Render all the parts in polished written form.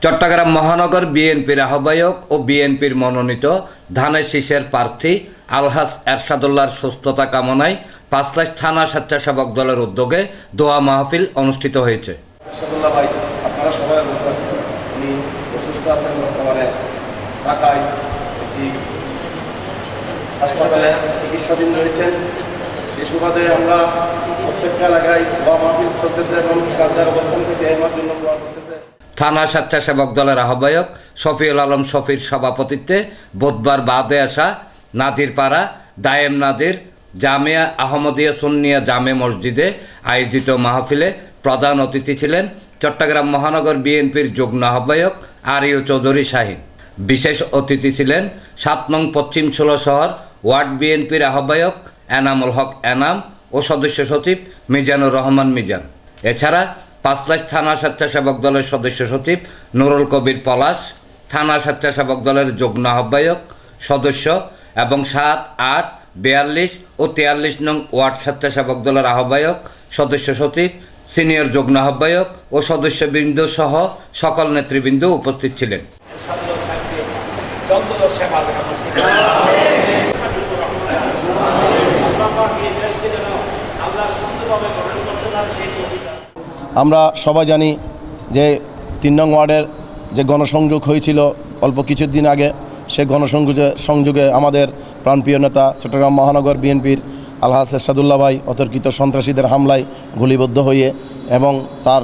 চট্টগ্রাম মহানগর বিএনপির আহ্বায়ক ও বিএনপির মনোনীত ধানের শীষের প্রার্থী আলহাজ এরশাদুল্লাহর সুস্থতা কামনায় পাঁচলাইশ থানা স্বেচ্ছাসেবক দলের উদ্যোগে দোয়া মাহফিল অনুষ্ঠিত হয়েছে। এরশাদুল্লাহ ভাই, আপনারা সবাই অবগত আছেন, উনি অসুস্থ আছেন, বর্তমানে ঢাকায় একটি হাসপাতালে চিকিৎসাধীন রয়েছেন। সেই সুবাদে আমরা প্রত্যেকটা এলাকায় দোয়া মাহফিল চলতেছে এবং যার যার অবস্থান থেকে আমার জন্য দোয়া করতেছে। থানা স্বেচ্ছাসেবক দলের আহ্বায়ক শফিউল আলম শফির সভাপতিত্বে বুধবার বাদে আসা নাজিরপাড়া দায়েম নাজির জামিয়া আহমদিয়া সুন্নিয়া জামে মসজিদে আয়োজিত মাহফিলে প্রধান অতিথি ছিলেন চট্টগ্রাম মহানগর বিএনপির যুগ্ম আহ্বায়ক আরিউ চৌধুরী শাহিন। বিশেষ অতিথি ছিলেন ৭ নং পশ্চিম ষোলো শহর ওয়ার্ড বিএনপির আহ্বায়ক এনামুল হক এনাম ও সদস্য সচিব মিজানুর রহমান মিজান। এছাড়া পাঁচলাইশ থানা স্বেচ্ছাসেবক দলের সদস্য সচিব নুরুল কবির পলাশ, থানা স্বেচ্ছাসেবক দলের যুগ্ম আহ্বায়ক সদস্য এবং ৭, ৮, ৪২ ও ৪৩ নং ওয়ার্ড স্বেচ্ছাসেবক দলের আহ্বায়ক সদস্য সচিব, সিনিয়র যুগ্ম আহ্বায়ক ও সদস্যবৃন্দ সহ সকল নেতৃবৃন্দ উপস্থিত ছিলেন। আমরা সবাই জানি যে ৩ নং ওয়ার্ডের যে গণসংযোগ হয়েছিল অল্প কিছুদিন আগে, সে গণসংযোগে আমাদের প্রাণপ্রিয় নেতা চট্টগ্রাম মহানগর বিএনপির আলহাজ এরশাদুল্লাহ ভাই অতর্কিত সন্ত্রাসীদের হামলায় গুলিবদ্ধ হয়ে এবং তার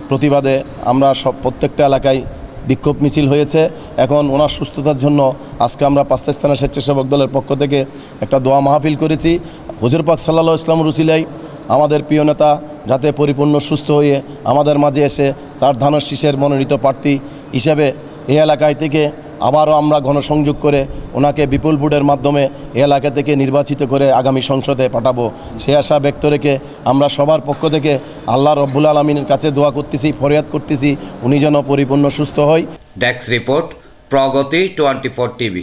প্রতিবাদে আমরা প্রত্যেকটা এলাকায় বিক্ষোভ মিছিল হয়েছে। এখন ওনার সুস্থতার জন্য আজকে আমরা পাঁচলাইশ থানা স্বেচ্ছাসেবক দলের পক্ষ থেকে একটা দোয়া মাহফিল করেছি। হুজুর পাক সাল্লাল্লাহু আলাইহি ওয়াসাল্লাম রুসিলাই আমাদের প্রিয় নেতা যাতে পরিপূর্ণ সুস্থ হয়ে আমাদের মাঝে এসে তার ধানের শীষের মনোনীত প্রার্থী হিসেবে এই এলাকায় থেকে আবারও আমরা গণসংযোগ করে ওনাকে বিপুল ভোটের মাধ্যমে এই এলাকা থেকে নির্বাচিত করে আগামী সংসদে পাঠাবো, সে আশা ব্যক্ত রেখে আমরা সবার পক্ষ থেকে আল্লাহ রব্বুল আলামিনের কাছে দোয়া করতেছি, ফরিয়াদ করতেছি উনি যেন পরিপূর্ণ সুস্থ হয়। ডেস্ক রিপোর্ট, প্রগতি 24 টিভি।